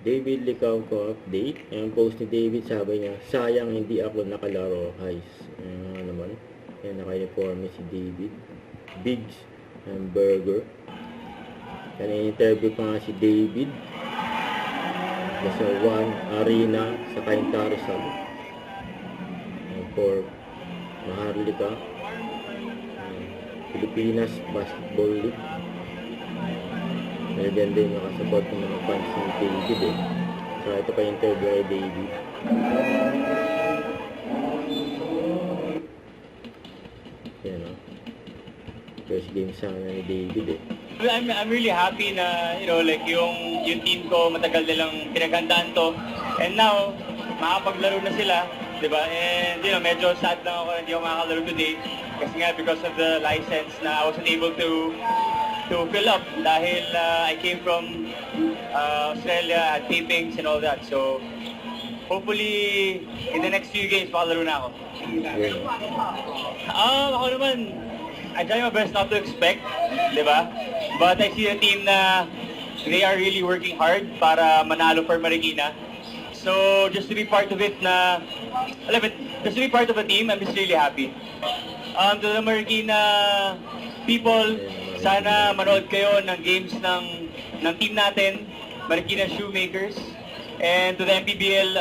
David Licauco update. Ang post ni David, sabi niya, sayang hindi ako nakalaro, guys. Naman. Yan, naka-uniforme si David. Biggs and Burger. Yan, interview pa nga si David. Sa One Arena sa Cainta Rizal. For Maharlika. Pilipinas Basketball League. Meron din nakasupport ng mga fans ni David eh. So ito pa yung interview kay David. Yan o. First game sana ni David eh. I'm really happy na, like yung team ko matagal nilang pinaghandaan to. And now, makapaglaro na sila, di ba? And medyo sad lang ako na hindi ako makakalaro today. Kasi nga, because of the license na I wasn't able to fill up dahil I came from Australia at tapings and all that. So, hopefully, in the next few games, makalaro na ako. Ako naman, I try my best not to expect, di ba? But I see a team na they are really working hard para manalo for Marikina. So, just to be part of it just to be part of a team, I'm just really happy. To the Marikina people, sana manood kayo ng games ng team natin, Marikina Shoemakers. And to the MPBL,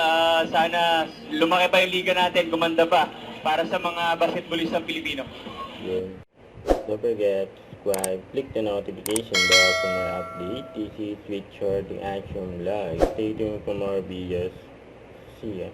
sana lumaki pa yung liga natin, gumanda pa para sa mga basketballistang Pilipino. Yun. Don't forget, subscribe, click the notification bell for more update. This is Twitch Shorting Action Live. Stay tuned for more videos. See ya.